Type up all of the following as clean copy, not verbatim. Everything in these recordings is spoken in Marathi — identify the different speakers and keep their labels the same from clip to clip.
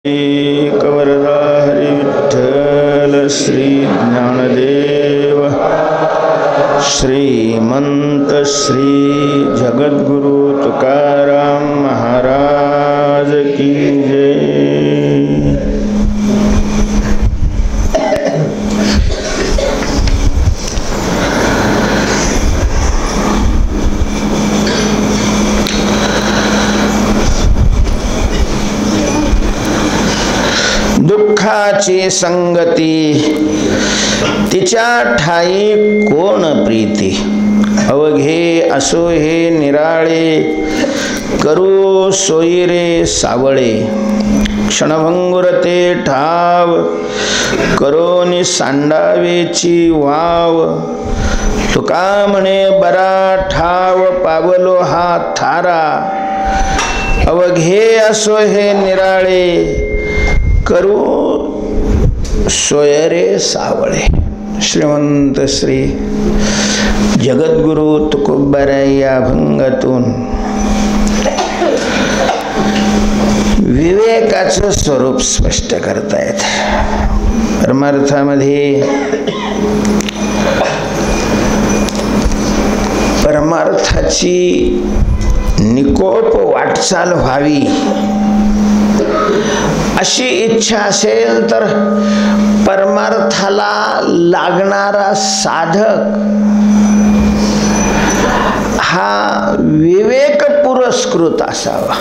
Speaker 1: कवरदा हरी विठ्ठल श्री ज्ञानदेव श्रीमंत श्री जगद्गुरु तुकाराम महाराज की जय। दुःखाची संगती तिच्या ठाई कोण प्रीती, अवघे असो हे निराळे करू सोयी रे सावळे, क्षणभंगुर ते ठाव करोनी सांडावेची वाव, तुका म्हणे बरा ठाव पावलो हा थारा, अवघे असो हे निराळे करू सोयरे सावळे। श्रीमंत श्री जगद्गुरु तुकोबाराय या अभंगातून विवेकाचं स्वरूप स्पष्ट करतायत। परमार्थामध्ये परमार्थाची निकोप वाटचाल व्हावी अशी इच्छा असेल तर परमार्थाला लागणारा साधक हा विवेक पुरस्कृत असावा।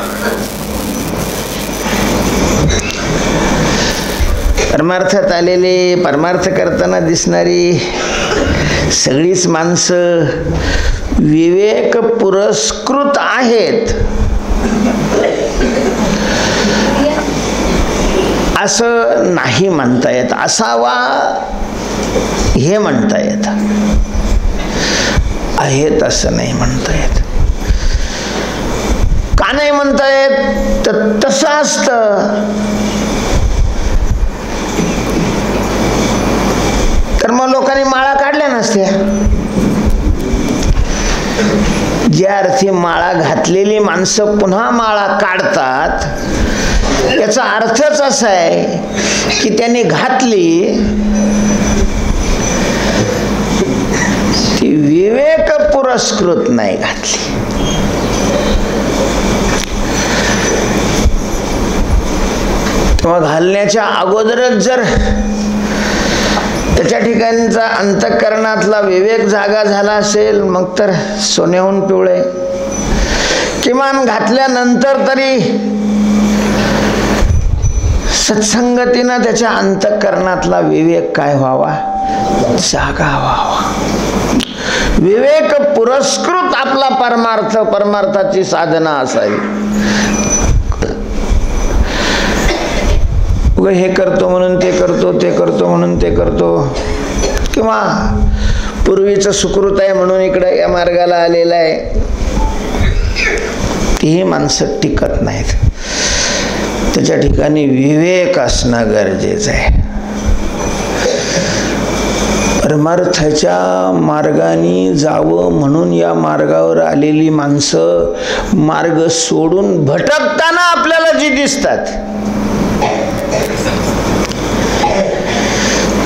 Speaker 1: परमार्थात आलेले, परमार्थ करताना दिसणारी सगळीच माणसं विवेक पुरस्कृत आहेत असं नाही म्हणता येत, असावा हे म्हणता येत, आहेत असं नाही म्हणता येत। का नाही म्हणता येत तर तसं असतं तर मग लोकांनी माळा काढल्या नसत्या। ज्या अर्थी माळा घातलेली माणसं पुन्हा माळा काढतात याचा अर्थच असा आहे की त्यांनी घातली ती विवेक पुरस्कृत नाही घातली। तेव्हा घालण्याच्या अगोदरच जर त्याच्या ठिकाणचा अंतःकरणातला विवेक जागा झाला असेल मग तर सोन्याहून पिवळे, किमान घातल्यानंतर तरी सत्संगतीनं त्याच्या अंतःकरणातला विवेक काय व्हावा, जागा व्हावा। विवेक पुरस्कृत आपला परमार्थ, परमार्थाची साधना असावी। हे करतो म्हणून ते करतो, ते करतो म्हणून ते करतो, किंवा पूर्वीचं सुकृत आहे म्हणून इकडे या मार्गाला आलेला आहे, तीही माणसं टिकत नाहीत। त्याच्या ठिकाणी विवेक असणं गरजेचं आहे। परमार्थाच्या मार्गाने जावं म्हणून या मार्गावर आलेली माणसं मार्ग सोडून भटकताना आपल्याला जी दिसतात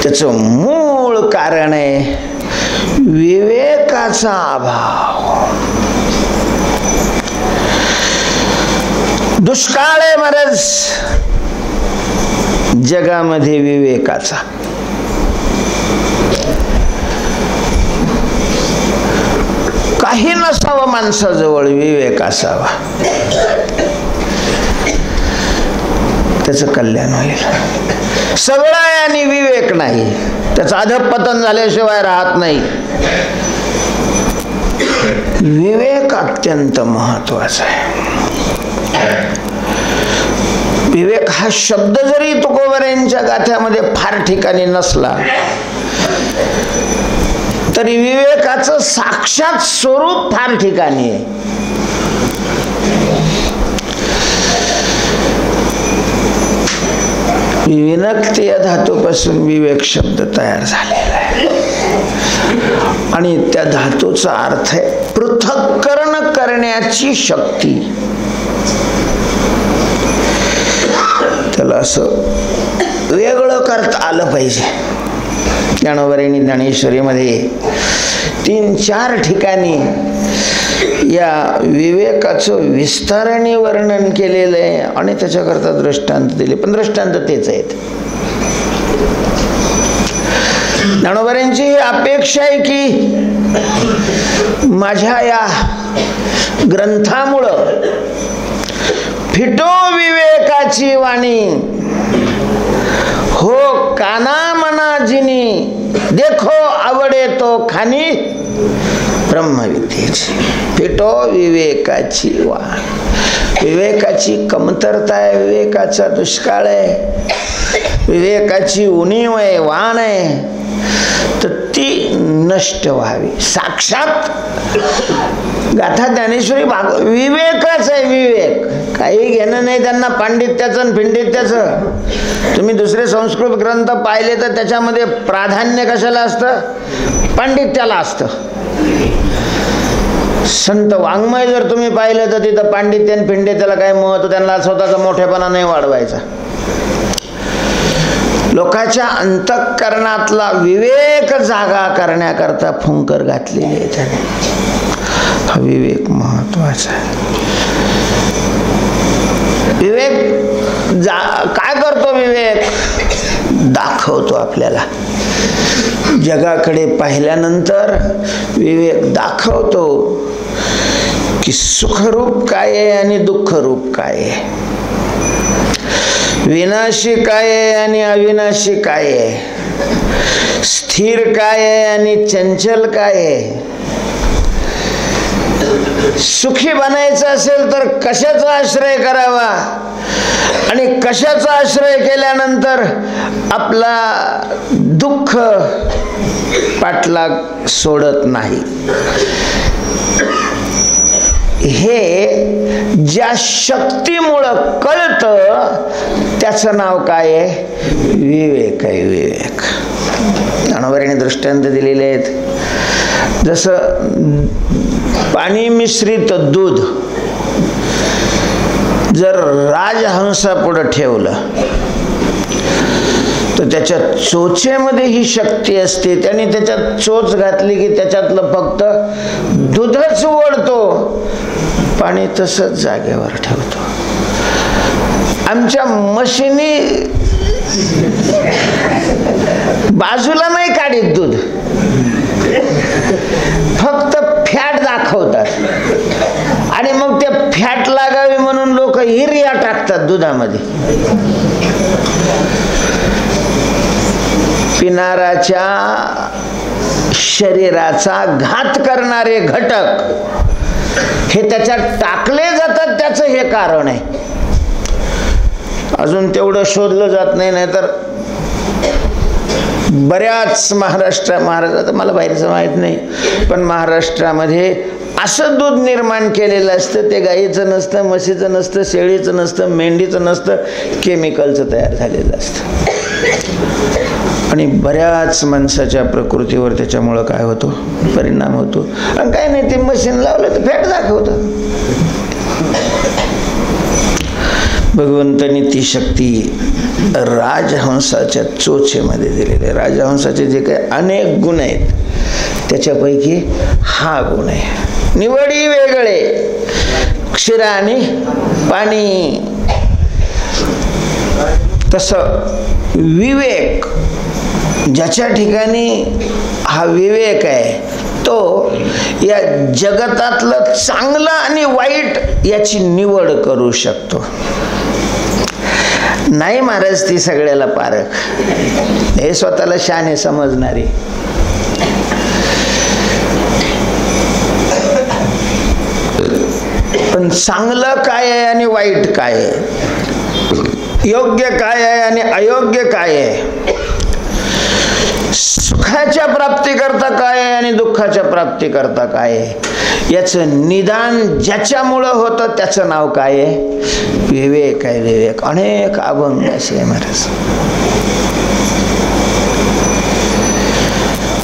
Speaker 1: त्याचं मूळ कारण आहे विवेकाचा अभाव। दुष्काळ आहे महाराज जगामध्ये विवेकाचा। काही नसावं माणसाजवळ, विवेक असावा, त्याचं कल्याण होईल। सगळं आहे आणि विवेक नाही, त्याचं अधःपतन झाल्याशिवाय राहत नाही। विवेक अत्यंत महत्वाचा आहे। विवेक हा शब्द जरी तुकोबारायांच्या गाथ्यामध्ये फार ठिकाणी नसला तरी विवेकाचं साक्षात स्वरूप फार ठिकाणी आहे। विनक्त या धातूपासून विवेक शब्द तयार झालेला आहे आणि त्या धातूचा अर्थ आहे पृथक्करण करण्याची शक्ती। त्याला असं वेगळं करता आलं पाहिजे. ज्ञानोबा ज्ञानेश्वरीमध्ये 3-4 ठिकाणी या विवेकाचं विस्ताराने वर्णन केलेलं आहे आणि त्याच्याकरता दृष्टांत दिले, पण दृष्टांत तेच आहेत. ज्ञानोबांची ही अपेक्षा आहे की माझ्या या ग्रंथामुळं फिटो विवेकाची वाणी, हो काना मना जिनी, देखो आवडे तो खानी ब्रह्मविद्येची. फिटो विवेकाची वाण. विवेकाची कमतरता आहे, विवेकाचा दुष्काळ आहे, विवेकाची उणीव आहे, वाण आहे, तर ती नष्ट व्हावी. साक्षात गाथा ज्ञानेश्वरी विवेकच आहे. विवेक काही घेणं नाही त्यांना पांडित्याचं आणि भिंडित्याचं. तुम्ही दुसरे संस्कृत ग्रंथ पाहिले तर त्याच्यामध्ये प्राधान्य कशाला असतं? पांडित्याला असतं. संत वाङ्मय जर तुम्ही पाहिलं तर तिथं पांडित्य आणि भिंडित्याला काय महत्व, त्यांना स्वतःचा मोठेपणा नाही वाढवायचा. लोकांच्या अंतःकरणातला विवेक जागा करण्याकरता फुंकर घातलेली आहे त्याने. हा विवेक महत्वाचा आहे. विवेक काय करतो? विवेक दाखवतो आपल्याला. जगाकडे पाहिल्यानंतर विवेक दाखवतो की सुखरूप काय आहे आणि दुःखरूप काय आहे, विनाशी काय आहे आणि अविनाशी काय आहे, स्थिर काय आहे आणि चंचल काय आहे. सुखी बनायचं असेल तर कशाचा आश्रय करावा आणि कशाचा आश्रय केल्यानंतर आपला दुःख पाठलाग सोडत नाही. हे ज्या शक्तीमुळं कळतं त्याचं नाव काय आहे? विवेक आहे. विवेक. ज्ञानोबांनी दृष्टांत दिलेले आहेत. जसं पाणी मिश्रित दूध जर राजहंसापुढं ठेवलं तर त्याच्या चोचेमध्ये ही शक्ती असते. त्याने त्याच्यात चोच घातली की त्याच्यातलं फक्त दूधच ओढतो, पाणी तसंच जागेवर ठेवतो. आमच्या मशीनी बाजूला नाही काढीत दूध, फक्त फॅट दाखवतात आणि मग ते फॅट लागावी म्हणून लोक युरिया टाकतात दुधामध्ये. पिणाऱ्याच्या शरीराचा घात करणारे घटक हे त्याच्यात टाकले जातात, त्याचं हे कारण आहे. अजून तेवढं शोधलं जात नाही, नाहीतर बऱ्याच महाराष्ट्रात मला बाहेरचं माहित नाही, पण महाराष्ट्रामध्ये असं दूध निर्माण केलेलं असतं, ते गाईचं नसतं, म्हशीचं नसतं, शेळीचं नसतं, मेंढीचं नसतं, केमिकलचं तयार झालेलं असतं. आणि बऱ्याच माणसाच्या प्रकृतीवर त्याच्यामुळं काय होतो? परिणाम होतो. आणि काय नाही, ते मशीन लावलं तर फॅट दाखवतं. भगवंतांनी ती शक्ती राजहंसाच्या चोचेमध्ये दिलेली आहे. राजहंसाचे जे काही अनेक गुण आहेत त्याच्यापैकी हा गुण आहे. निवडी वेगळे, क्षीर आणि पाणी. तसं विवेक, ज्याच्या ठिकाणी हा विवेक आहे तो या जगतातलं चांगलं आणि वाईट याची निवड करू शकतो. नाही महाराज ती सगळ्याला पारख, हे स्वतःला शहाणे समजणारी. पण चांगलं काय आहे आणि वाईट काय आहे, योग्य काय आहे आणि अयोग्य काय आहे, सुखाच्या प्राप्तीकरता काय आहे आणि दुःखाच्या प्राप्तीकरता काय आहे, याचं निदान ज्याच्यामुळं होतं त्याचं नाव काय आहे? विवेक आहे. विवेक. अनेक अभंग असे आहे महाराज.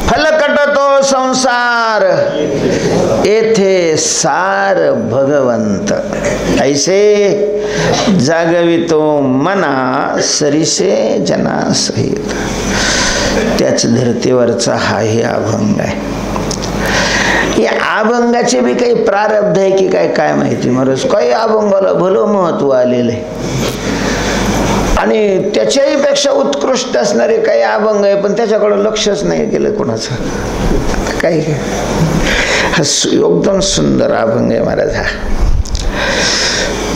Speaker 1: फलकट तो संसार येथे सार भगवंत, ऐसे जागवितो मना सरिसे जना सहित. त्याच धर्तीवरचा हाही अभंग आहे. या अभंगाचे बी काही प्रारब्ध आहे की काय काय माहिती महाराज. काही अभंगाला भलं महत्व आलेलं आहे आणि त्याच्याही पेक्षा उत्कृष्ट असणारे काही अभंग आहे, पण त्याच्याकडे लक्षच नाही केलं कोणाचं. काही हा एकदम सुंदर अभंग आहे महाराज हा.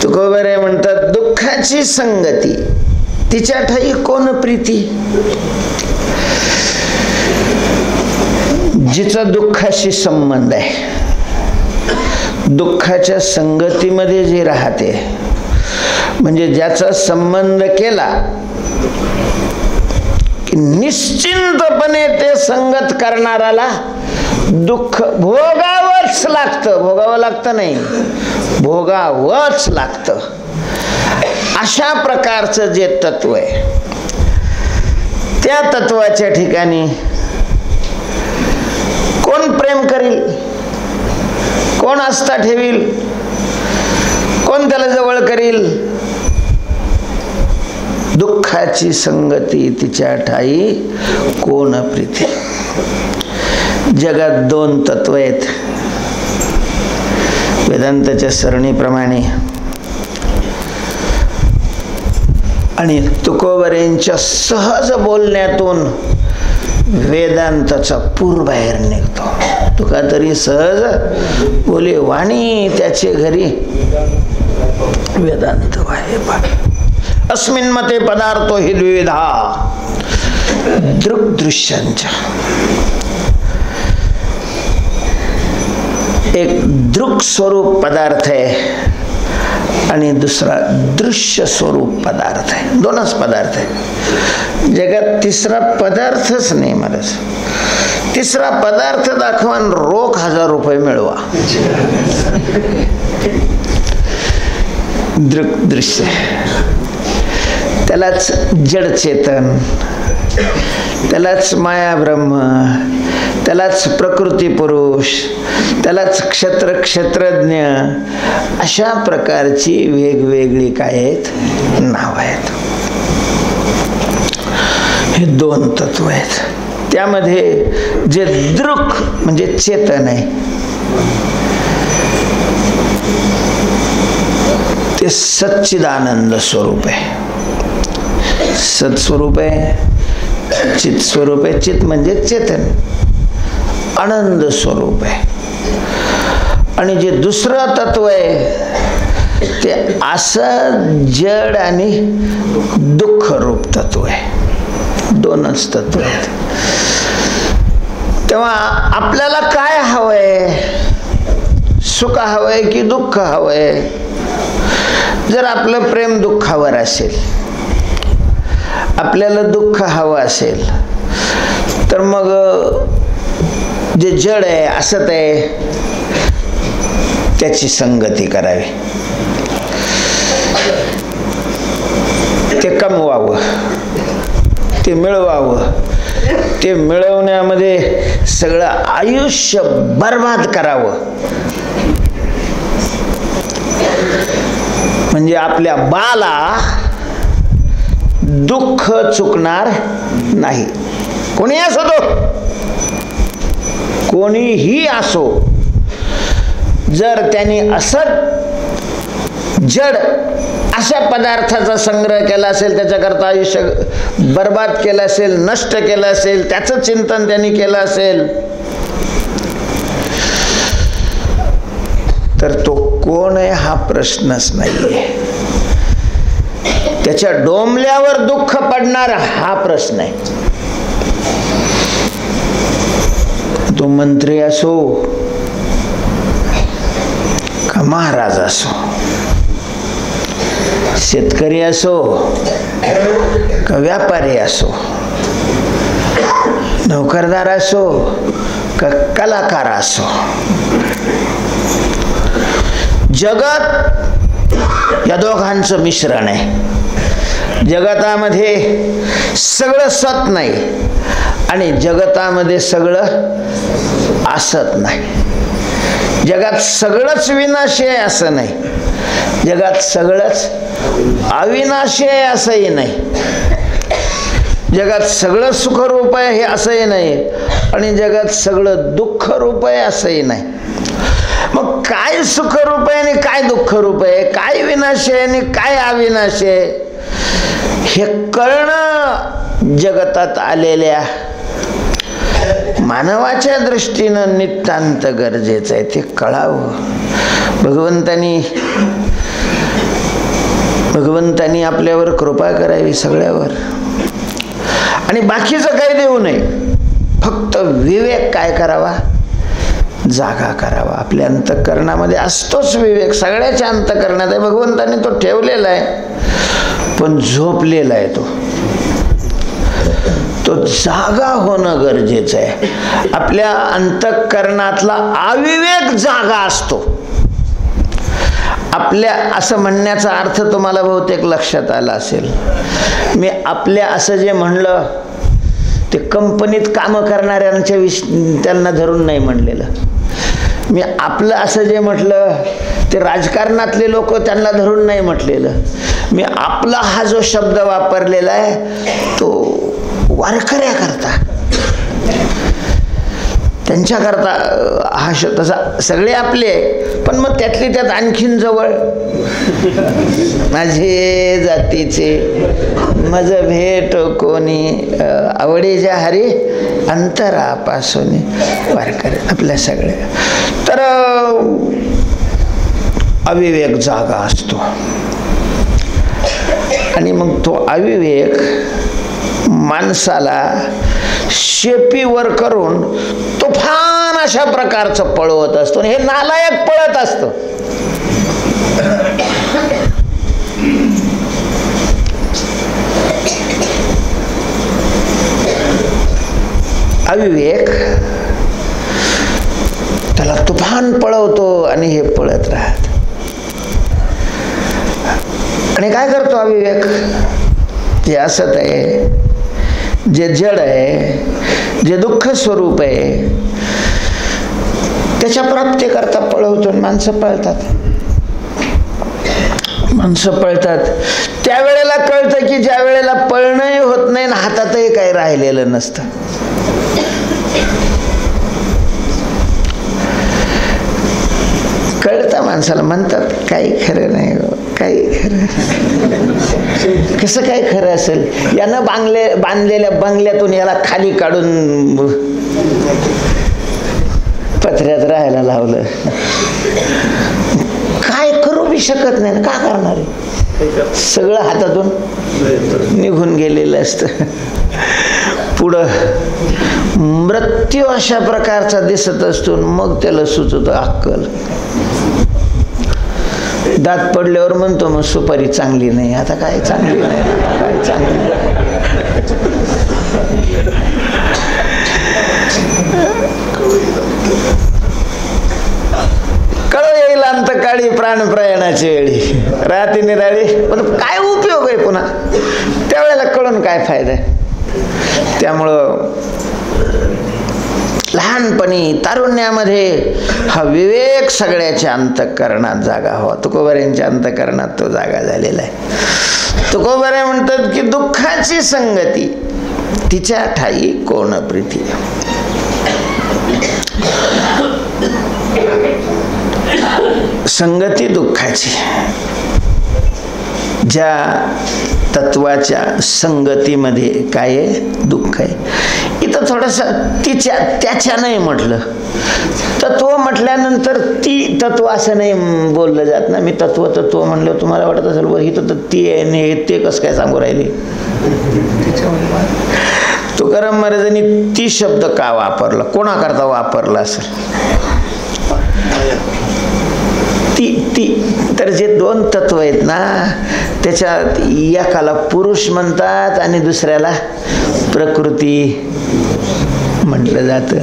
Speaker 1: तुकोबरे म्हणतात, दुःखाची संगती तिच्या ठाई कोण प्रीती. जिचा दुःखाशी संबंध आहे, दुःखाच्या संगतीमध्ये जे राहते, म्हणजे ज्याचा संबंध केला की निश्चिंतपणे ते संगत करणाराला दुःख भोगावंच लागतं. भोगावं लागतं नाही, भोगावंच लागतं. अशा प्रकारचं जे तत्व आहे, त्या तत्वाच्या ठिकाणी कोण प्रेम करील, कोण आस्था ठेवील, कोण त्याला जवळ करील. दुःखाची संगती तिच्या ठाई कोण प्रीती. जगात दोन तत्व आहेत वेदांताच्या सरणीप्रमाणे, आणि तुकोबरेंच्या सहज बोलण्यातून वेदांताचा पूर बाहेर निघतो. तुका तरी सहज बोले वाणी त्याचे घरी वेदांत वाहे. अस्मिन् मते पदार्थो हि द्विविधा दृक् दृश्यांच्या. एक दृक् स्वरूप पदार्थ आहे आणि दुसरा दृश्य स्वरूप पदार्थ आहे. दोनच पदार्थ आहे जगात. तिसरा पदार्थच नाही महाराज. तिसरा पदार्थ दाखवा आणि रोख 1000 रुपये मिळवा. दृक् दृश्य, त्यालाच जड चेतन, त्यालाच माया ब्रह्म, त्यालाच प्रकृती पुरुष, त्यालाच क्षत्र क्षेत्रज्ञ, अशा प्रकारची वेगवेगळी काय आहेत नाव आहेत. हे दोन तत्व आहेत. त्यामध्ये जे दृक् म्हणजे चेतन आहे ते सच्चिदानंद स्वरूप आहे. सत्स्वरूप आहे, चित स्वरूप आहे. चित म्हणजे चेतन, आनंद स्वरूप आहे. आणि जे दुसरं तत्व आहे ते असं जड आणि दुःख रूप तत्व आहे. दोनच तत्व आहेत. तेव्हा आपल्याला काय हवंय, सुख हवंय की दुःख हवंय. जर आपलं प्रेम दुःखावर असेल, आपल्याला दुःख हवं असेल, तर मग जे जड आहे असत आहे त्याची संगती करावी. ते कमवावं, ते मिळवावं, ते मिळवण्यामध्ये सगळं आयुष्य बर्बाद करावं. म्हणजे आपल्या बाला दुःख चुकणार नाही. कोणी असो तो, कोणीही असो, जर त्यांनी असत जड अशा पदार्थाचा संग्रह केला असेल, त्याच्याकरता आयुष्य बर्बाद केलं असेल, नष्ट केलं असेल, त्याचं चिंतन त्यांनी केलं असेल, तर तो कोण आहे हा प्रश्नच नाहीये. त्याच्या डोंबल्यावर दुःख पडणार हा प्रश्न आहे. तो मंत्री असो का महाराज असो, शेतकरी असो का व्यापारी असो, नोकरदार असो का कलाकार असो, जगत या दोघांचं मिश्रण आहे. जगतामध्ये सगळं सत नाही आणि जगतामध्ये सगळं असत नाही. जगात सगळंच विनाशी आहे असं नाही, जगात सगळंच अविनाशी आहे असंही नाही, जगात सगळं सुखरूप आहे हे असंही नाही, आणि जगात सगळं दुःख रूप आहे असंही नाही. मग काय सुखरूप आहे आणि काय दुःख रूप आहे, काय विनाशी आहे आणि काय अविनाशी आहे, हे कळणं जगतात आलेल्या मानवाच्या दृष्टीनं नितांत गरजेचं आहे. ते कळावं. भगवंतानी आपल्यावर कृपा करावी सगळ्यावर, आणि बाकीचं काही देऊ नये. फक्त विवेक काय करावा, जागा करावा. आपल्या अंतःकरणामध्ये असतोच विवेक, सगळ्याच्या अंतःकरणात आहे. भगवंताने तो ठेवलेला आहे, पण झोपलेला आहे. तो जागा होणं गरजेचं आहे. आपल्या अंतःकरणातला अविवेक जागा असतो. आपल्या असं म्हणण्याचा अर्थ तुम्हाला बहुतेक लक्षात आला असेल. मी आपल्या असं जे म्हणलं ते कंपनीत कामं करणाऱ्यांच्या त्यांना धरून नाही म्हणलेलं. मी आपलं असं जे म्हटलं ते राजकारणातले लोक त्यांना धरून नाही म्हटलेलं. मी आपला हा जो शब्द वापरलेला आहे तो वारकऱ्या करता, त्यांच्याकरता हा शब्द. तसा सगळे आपले, पण मग त्यातली त्यात आणखीन जवळ माझे जातीचे मज भेट कोणी आवडीच्या हरी अंतरापासून वारकरी आपल्या सगळ्या. तर अविवेक जागा असतो, आणि मग तो अविवेक माणसाला शेपीवर करून तुफान अशा प्रकारचं पळवत असतो. हे नालायक पळत असतं. अविवेक त्याला तुफान पळवतो आणि हे पळत राहत. आणि काय करतो अविवेक? जे असत आहे, जे जड आहे, जे दुःख स्वरूप आहे, त्याच्या प्राप्तीकरता पळवतो. माणसं पळतात. त्यावेळेला कळतं की ज्या वेळेला पळणंही होत नाही ना हातातही काही राहिलेलं नसतं. कळतं माणसाला. म्हणतात काही खरं नाही, काही खरं. कसं काय खरं असेल? यानं बांधलेल्या बंगल्यातून याला खाली काढून पत्र्यात राहायला लावलं. काय करू बी शकत नाही. का करणार आहे? सगळं हातातून निघून गेलेलं असतं. पुढं मृत्यू अशा प्रकारचा दिसत असतो. मग त्याला सुचत अक्कल. दात पडल्यावर म्हणतो मग सुपारी चांगली नाही. आता काय चांगली नाही, काय चांगली नाही. कळ येईल अंतकाळी प्राण प्रयाणाची वेळी राहते निराळी. पण काय उपयोग आहे पुन्हा? त्यावेळेला कळून काय फायदा आहे? त्यामुळं लहानपणी तारुण्यामध्ये हा विवेक सगळ्याच्या अंतःकरणात जागा हवा. तुकोबाऱ्यांच्या अंतःकरणात तो जागा झालेला आहे. तुकोबारे म्हणतात की दुःखाची संगती तिच्या ठाई कोण प्रीती. संगती दुःखाची. ज्या तत्वाच्या संगतीमध्ये काय आहे? दुःख आहे. इथं थोडंसं त्याच्या नाही म्हटलं. तत्व म्हटल्यानंतर ती तत्व असं नाही बोललं जात ना. मी तत्व म्हणलं तुम्हाला वाटत असेल बरं ही तर ती आहे आणि ते कसं काय सांगू राहिले. तुकाराम महाराजांनी ती शब्द का वापरला, कोणाकरता वापरला असेल? ती तर जे दोन तत्व आहेत ना त्याच्यात एकाला पुरुष म्हणतात आणि दुसऱ्याला प्रकृती म्हटलं जातं.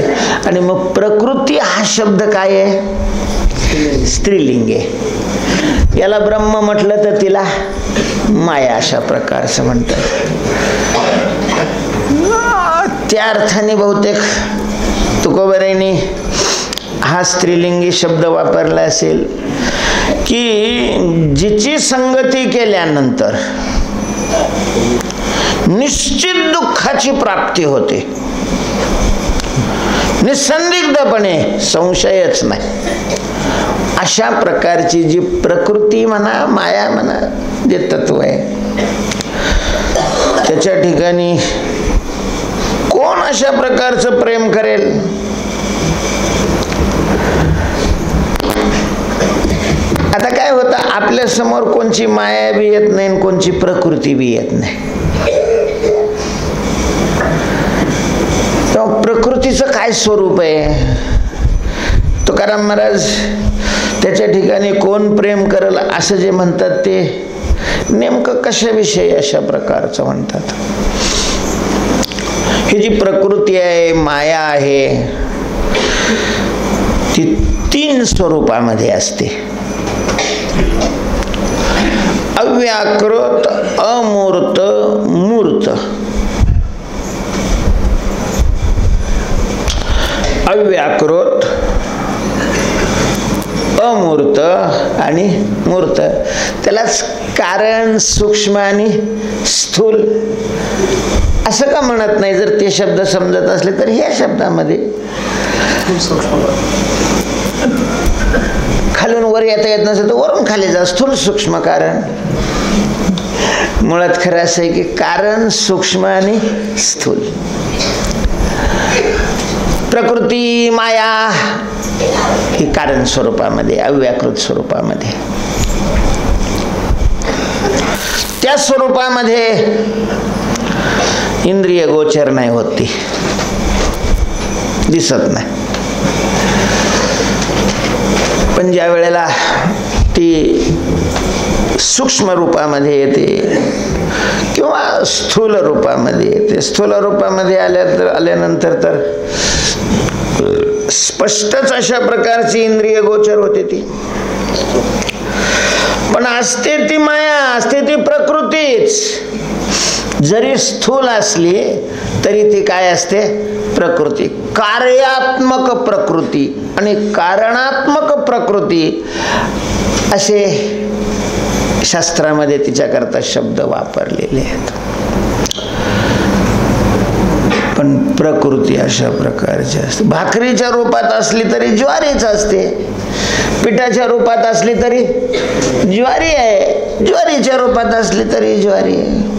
Speaker 1: आणि मग प्रकृती हा शब्द काय आहे? स्त्रीलिंग आहे. याला ब्रह्म म्हटलं तर तिला माया अशा प्रकारचं म्हणतात. त्या अर्थाने बहुतेक तुकोबाऱ्यांनी हा स्त्रीलिंगी शब्द वापरला असेल की जिची संगती केल्यानंतर निश्चित दुःखाची प्राप्ती होते, निसंदिग्धपणे, संशयच नाही, अशा प्रकारची जी प्रकृती म्हणा, माया म्हणा, जे तत्व आहे, त्याच्या ठिकाणी कोण अशा प्रकारचं प्रेम करेल? आता काय होतं, आपल्या समोर कोणची माया बी येत नाही, कोणची प्रकृती बी येत नाही. तर प्रकृतीचं काय स्वरूप आहे? तुकाराम महाराज त्याच्या ठिकाणी कोण प्रेम करेल असं जे म्हणतात ते नेमकं कशाविषयी अशा प्रकारचं म्हणतात? ही जी प्रकृती आहे, माया आहे, ती 3 स्वरूपामध्ये असते. अव्याकृत, अमूर्त, मूर्त. अव्याकृत, अमूर्त आणि मूर्त. त्यालाच कारण, सूक्ष्म आणि स्थूल असं का म्हणत नाही? जर ते शब्द समजत असले तर ह्या शब्दामध्ये खालून वर येता येत नसेल तर वरून खाली जा, स्थूल सूक्ष्म कारण. मुळात खरं असं आहे की कारण, सूक्ष्म आणि स्थूल. प्रकृती, माया ही कारण स्वरूपामध्ये, अव्याकृत स्वरूपामध्ये. त्या स्वरूपामध्ये इंद्रिय गोचर नाही होती, दिसत नाही. पण ज्या वेळेला ती सूक्ष्म रूपामध्ये येते किंवा स्थूल रूपामध्ये येते, स्थूल रूपामध्ये आल्यानंतर तर स्पष्टच अशा प्रकारची इंद्रिय गोचर होते ती. पण असते ती माया, असते ती प्रकृतीच. जरी स्थूल असली तरी ती काय असते? प्रकृती. कार्यात्मक प्रकृती आणि कारणात्मक प्रकृती असे शास्त्रामध्ये तिच्याकरता शब्द वापरलेले आहेत. पण प्रकृती अशा प्रकारची असते. भाकरीच्या रूपात असली तरी ज्वारीच असते, पिठाच्या रूपात असली तरी ज्वारी आहे, ज्वारीच्या रूपात असली तरी ज्वारी आहे.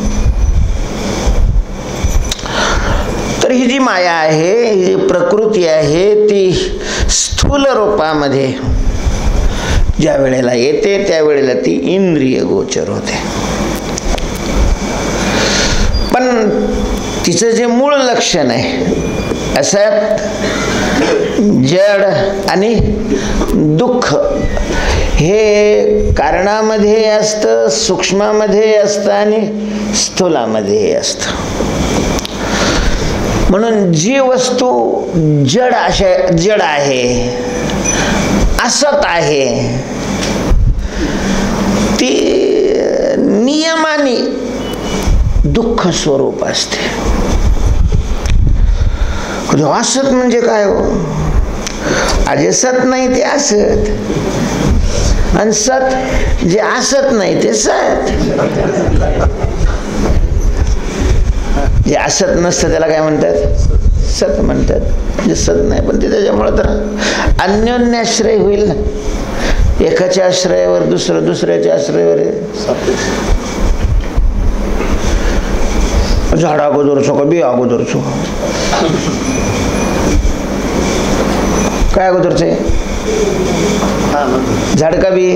Speaker 1: तर ही जी माया आहे, ही जी प्रकृती आहे, ती स्थूल रूपामध्ये ज्या वेळेला येते त्यावेळेला ती इंद्रिय गोचर होते. पण तिचं जे मूळ लक्षण आहे, असत, जड आणि दुःख, हे कारणामध्ये असतं, सूक्ष्मामध्ये असतं आणि स्थूलामध्ये असतं. म्हणून जी वस्तू जड आहे, असत आहे, ती नियमाने दुःख स्वरूप असते. असत म्हणजे काय हो? जे सत नाही ते असत, आणि सत जे असत नाही ते सत. जे असत नसतं त्याला काय म्हणतात? सत म्हणतात. जे सत नाही पण ते त्याच्यामुळे तर अन्योन्याश्रय होईल ना. एकाच्या आश्रयावर दुसरं, दुसऱ्याच्या आश्रयावर. झाड अगोदरचो का बी अगोदरचो? काय अगोदरच आहे? झाड का बी?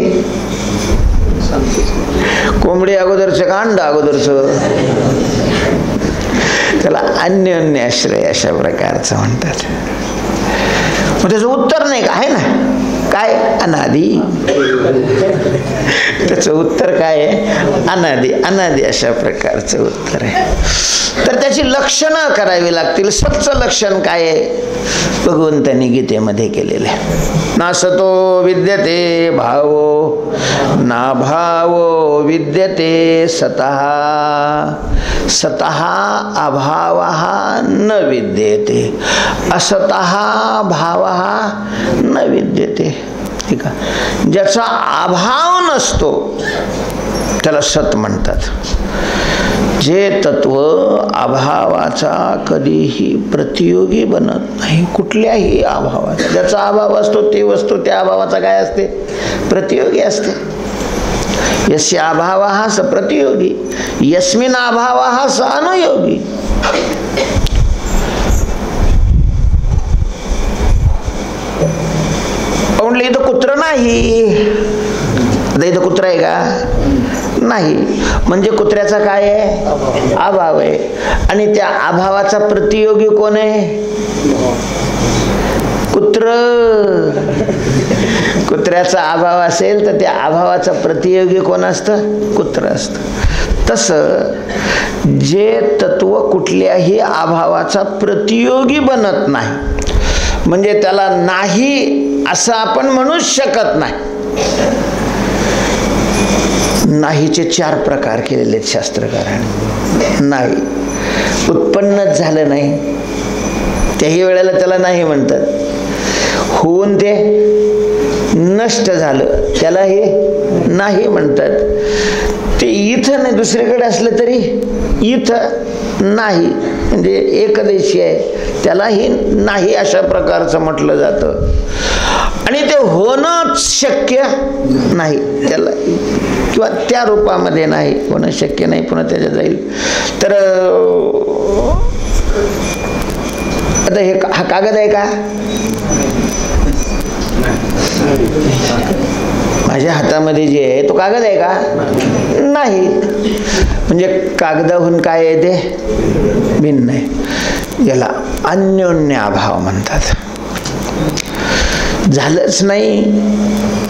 Speaker 1: कोंबडी अगोदरच का अंड अगोदरच? त्याला अन्योन्याश्रय अशा प्रकारचं म्हणतात. मग त्याचं उत्तर नाही का आहे ना? काय? अनादि. त्याचं उत्तर काय आहे? अनादि. अनादि अशा प्रकारचं उत्तर आहे. तर त्याची लक्षणं करावी लागतील. सच्चं लक्षण काय आहे? भगवंतांनी गीतेमध्ये केलेले. नासतो विद्यते भावो ना भावो विद्यते सतः सतः अभावः न विद्यते असतः भावः न विद्यते. ठीक आहे. ज्याचा अभाव नसतो त्याला सत म्हणतात. जे तत्व अभावाचा कधीही प्रतियोगी बनत नाही, कुठल्याही अभावाचा. ज्याचा अभाव असतो ती वस्तू त्या अभावाचा काय असते? प्रतियोगी असते. यस्य अभावः स प्रतियोगी यस्मिन् अभावः स अनुयोगी. म्हटलं इथं कुत्र नाही. आता इथं कुत्रा आहे का? नाही. म्हणजे कुत्र्याचा काय आहे? अभाव आहे. आणि त्या अभावाचा प्रतियोगी कोण आहे? कुत्र. कुत्र्याचा अभाव असेल तर त्या अभावाचा प्रतियोगी कोण असतं? कुत्र असतं. तसं जे तत्व कुठल्याही अभावाचा प्रतियोगी बनत नाही, म्हणजे त्याला नाही असं आपण म्हणूच शकत नाही. नाहीचे 4 प्रकार केलेले आहेत शास्त्रकारांनी. नाही उत्पन्नच झालं नाही त्याही वेळेला त्याला नाही म्हणतात. होऊन ते नष्ट झालं त्याला हे नाही म्हणतात. ते इथं नाही दुसरीकडे असलं तरी इथं नाही, म्हणजे एकदेशी आहे त्यालाही नाही अशा प्रकारचं म्हटलं जातं. आणि ते होणंच शक्य नाही त्याला, किंवा त्या रूपामध्ये नाही होणं शक्य नाही. पुन्हा त्याच्या जाईल तर आता हे हा कागद आहे का? माझ्या हातामध्ये जे आहे तो कागद आहे का? नाही. म्हणजे कागदाहून काय आहे ते भिन्न आहे. याला अन्योन्य अभाव म्हणतात. झालंच नाही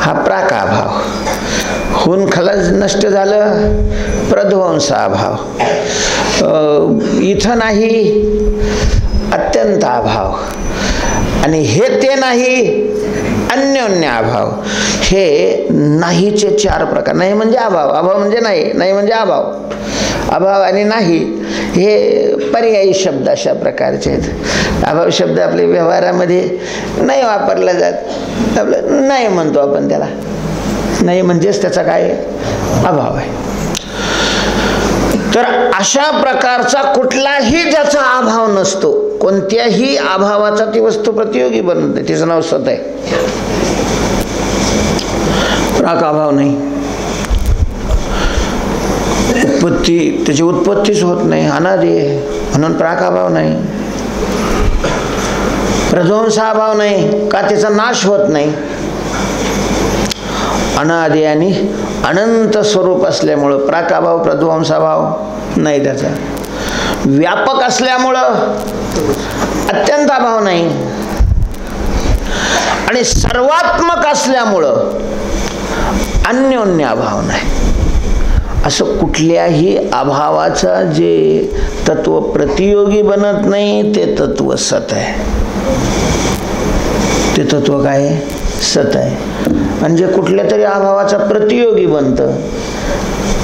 Speaker 1: हा प्राकाभाव. होऊन खलास नष्ट झालं प्रध्वंसाभाव. इथं नाही अत्यंत अभाव. आणि हे ते नाही अन्योन्य अभाव. हे नाहीचे 4 प्रकार. नाही म्हणजे अभाव, अभाव म्हणजे नाही, नाही म्हणजे अभाव. अभाव आणि नाही हे पर्यायी शब्द अशा प्रकारचे आहेत. अभाव शब्द आपल्या व्यवहारामध्ये नाही वापरला जात. आपलं नाही म्हणतो आपण त्याला. नाही म्हणजेच त्याचा काय अभाव आहे. तर अशा प्रकारचा कुठलाही ज्याचा अभाव नसतो, कोणत्याही अभावाचा ती वस्तू प्रतियोगी बनत नाही, तिचं नाव सत आहे. प्राक अभाव नाही. उत्पत्ती त्याची उत्पत्तीच होत नाही, अनादि आहे म्हणून प्राक अभाव नाही. प्रध्वंसाभाव नाही का त्याचा नाश होत नाही. अनादि आणि अनंत स्वरूप असल्यामुळं प्राकाभाव प्रध्वंसाभाव नाही त्याचा. व्यापक असल्यामुळं अत्यंत अभाव नाही. आणि सर्वात्मक असल्यामुळं अन्योन्य अभाव नाही. असं कुठल्याही अभावाचा जे तत्व प्रतियोगी बनत नाही ते तत्व सत आहे. ते तत्व काय आहे? सत आहे. म्हणजे कुठल्या तरी अभावाचा प्रतियोगी बनतं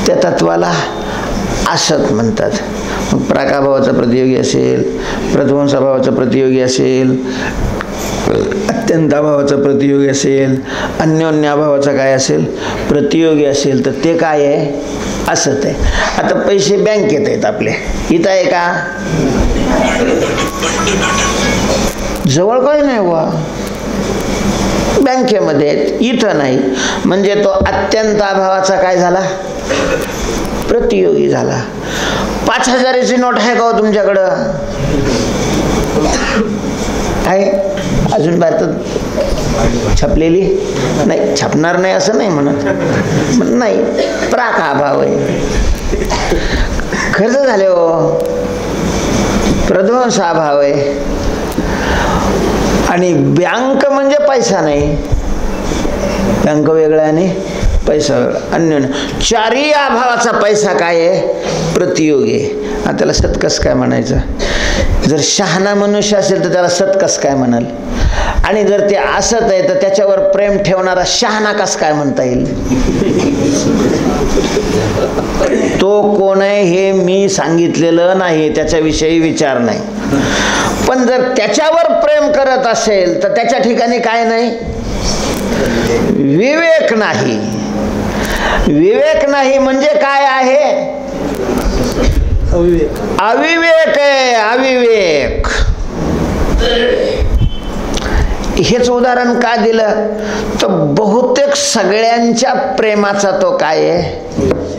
Speaker 1: त्या तत्वाला असत म्हणतात. मग प्राकाभावाचा प्रतियोगी असेल, प्रध्वंसाभावाचा प्रतियोगी असेल, अत्यंत अभावाचा प्रतियोगी असेल, अन्योन्य अभावाचा काय असेल प्रतियोगी असेल, तर ते काय आहे? असत आहे. आता पैसे बँकेत आहेत आपले, इथं आहे का? जवळ काही नाही बुवा, बँकेमध्ये आहेत, इथं नाही. म्हणजे तो अत्यंत अभावाचा काय झाला? प्रतियोगी झाला. 5000ची नोट आहे का हो तुमच्याकडं? आहे अजून भारतात छापलेली नाही. छापणार नाही असं नाही म्हणत, नाही प्राक अभाव आहे. खर्च झाले हो, प्रध्वंस अभाव आहे. आणि बँक म्हणजे पैसा नाही, अंक वेगळा आणि पैसा वेगळा. अन्योन्य चारी अभावाचा पैसा काय आहे? प्रतियोगी आहे. आणि त्याला सत कसं काय म्हणायचं? जर शहाणा मनुष्य असेल तर त्याला सत कसं काय म्हणाल? आणि जर ते असत आहे तर त्याच्यावर प्रेम ठेवणारा शहाणा कसं काय म्हणता येईल? तो कोण आहे हे मी सांगितलेलं नाही, त्याच्याविषयी विचार नाही. पण जर त्याच्यावर प्रेम करत असेल तर त्याच्या ठिकाणी काय नाही? विवेक नाही. विवेक नाही म्हणजे काय आहे? अविवेक आहे. अविवेक. हेच उदाहरण का दिलं तर बहुतेक सगळ्यांच्या प्रेमाचा तो काय आहे?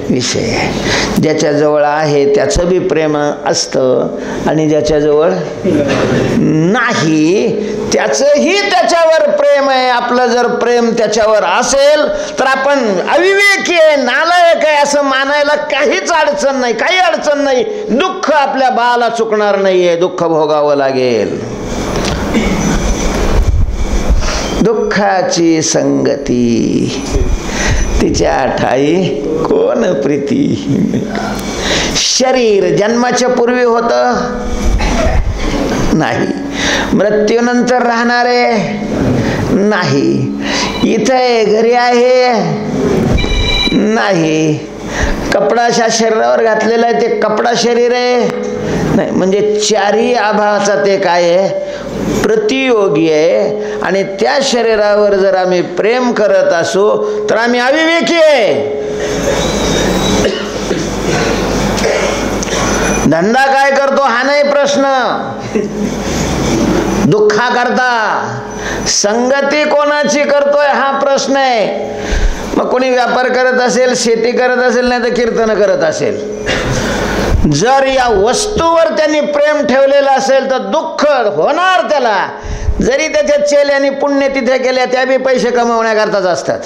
Speaker 1: विषय आहे. ज्याच्याजवळ आहे त्याचं बी प्रेम असतं आणि ज्याच्याजवळ नाही त्याचंही त्याच्यावर प्रेम आहे. आपलं जर प्रेम त्याच्यावर असेल तर आपण अविवेकी आहे, नालायक आहे असं मानायला काहीच अडचण नाही. काही अडचण नाही. दुःख आपल्या बाळाला चुकणार नाहीये, दुःख भोगावं लागेल. दुःखाची संगती तिच्या ठाई कोण प्रीती. शरीर जन्माच्या पूर्वी होतं नाही, मृत्यूनंतर राहणारे नाही, इथे घरी आहे नाही, कपडाच्या शरीरावर घातलेला आहे ते कपडा शरीर आहे नाही. म्हणजे चारी आभावाचा ते काय आहे? प्रतियोगी आहे. आणि त्या शरीरावर जर आम्ही प्रेम करत असू तर आम्ही अविवेकी आहे. धंदा काय करतो हा नाही प्रश्न, दुःखा करता. संगती कोणाची करतोय हा प्रश्न आहे. मग कोणी व्यापार करत असेल, शेती करत असेल, नाही तर कीर्तन करत असेल, जर या वस्तूवर त्यांनी प्रेम ठेवलेलं असेल तर दुःख होणार त्याला. जरी त्याच्या चेल्याने पुण्य तिथे केल्या त्या बी पैसे कमवण्याकरताच असतात.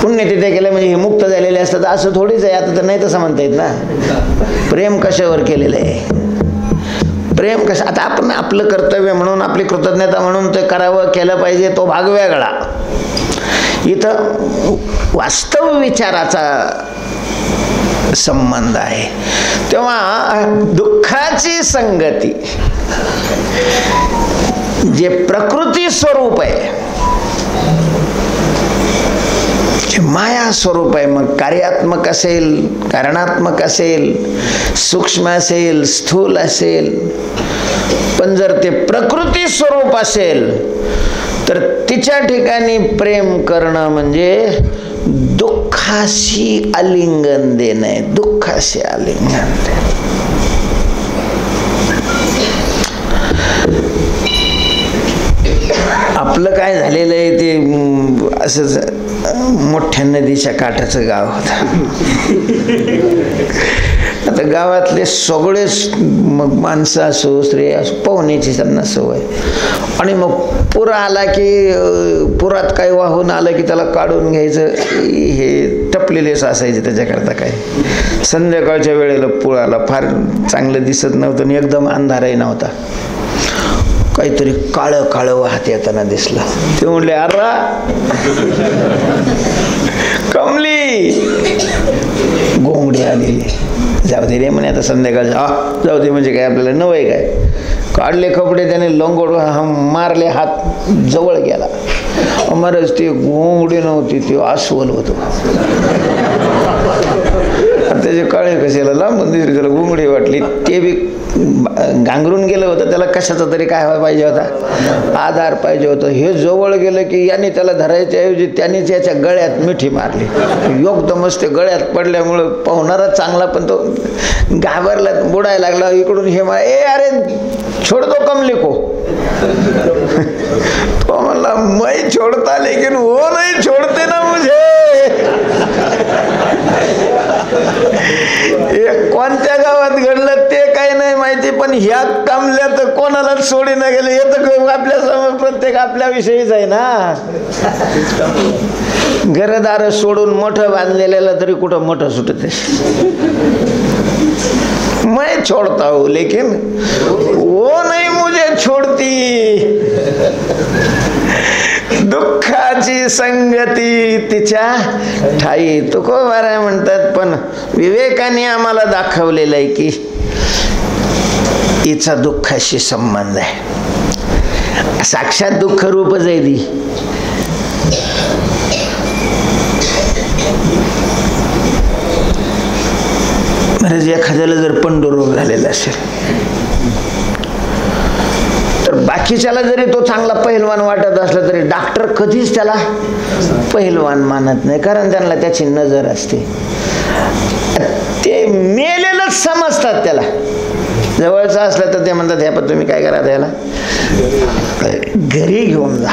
Speaker 1: पुण्य तिथे केलं म्हणजे हे मुक्त झालेले असतात असं थोडीच आहे. आता तर नाही तसं म्हणता येत ना. प्रेम कशावर केलेलं आहे? प्रेम कसं? आता आपण आपलं कर्तव्य म्हणून, आपली कृतज्ञता म्हणून ते करावं, केलं पाहिजे, तो भाग वेगळा. इथं वास्तव विचाराचा संबंध आहे. तेव्हा दुःखाची संगती जे प्रकृती स्वरूप आहे, जे माया स्वरूप आहे, मग कार्यात्मक असेल, कारणात्मक असेल, सूक्ष्म असेल, स्थूल असेल, पण जर ते प्रकृती स्वरूप असेल तर तिच्या ठिकाणी प्रेम करणं म्हणजे दुःखाशी आलिंगन देणे. दुःखाशी आलिंगन देणे. आपलं काय झालेलं आहे ते असंच मोठ्या नदीच्या काठाचं गाव होतं. आता गावातले सगळेच मग माणसं असो, स्त्री असो, पोहण्याची त्यांना सवय. आणि मग पूर आला की पुरात काही वाहून आलं की त्याला काढून घ्यायचं, हे टपलेलेच असायचे त्याच्याकरता. काय संध्याकाळच्या वेळेला पुराला फार चांगलं दिसत नव्हतं आणि एकदम अंधारही नव्हता. काहीतरी काळं काळं वाहत येताना दिसलं. ते म्हणले, अरे कमली, घोंगडी आलेली. जाऊ दे रे म्हणे, आता संध्याकाळ जाऊ दे म्हणजे काय आपल्याला नवय काय. काढले कपडे त्याने लंगोट मारले, हात जवळ गेला. महाराज ती घोंगडी नव्हती, ती अस्वल होतो. त्याचे काळे कशाला लांबून दिसले, त्याला घोंगडी वाटली. ते बी गांगरून गेलं होतं, त्याला कशाचा तरी काय पाहिजे होता, आधार पाहिजे होतं. हे जवळ गेलं की याने त्याला धरायच्या ऐवजी त्यानेच याच्या गळ्यात मिठी मारली. एकदमच ते गळ्यात पडल्यामुळं पाहुणारा चांगला पण तो घाबरला, बुडायला लागला. इकडून हे अरे छोड़ दो कमली को. तो म्हणला, मैं छोड़ता लेकिन वो नहीं छोड़ते ना मुझे. कोणत्या गावात घडलं ते काही नाही माहिती, पण ह्या कमल्या तर कोणालाच सोडी न गेले. हे तर आपल्या समोर प्रत्येक आपल्या विषयीच आहे ना. घरदार सोडून मोठं बांधलेल्याला तरी कुठं मोठं सुटते. मैं मैं छोड़ता हूं लेकिन वो नहीं मुझे छोडती. दुःखाची संगती तिच्या ठाई. तुकोबाराय म्हणतात पण विवेकाने आम्हाला दाखवलेलं आहे की हिचा दुःखाशी संबंध आहे. साक्षात दुःख रूपच आहे ती. महाराज एखाद्याला जर पंडुरोग झालेला असेल तर बाकीच्याला जरी तो चांगला पहिलवान वाटत असला तरी डॉक्टर कधीच त्याला पहिलवान मानत नाही, कारण त्यांना त्याची नजर असते. ते मेलेलंच समजतात त्याला. जवळचा असलं तर ते म्हणतात ह्या पण तुम्ही काय करा त्याला घरी घेऊन जा.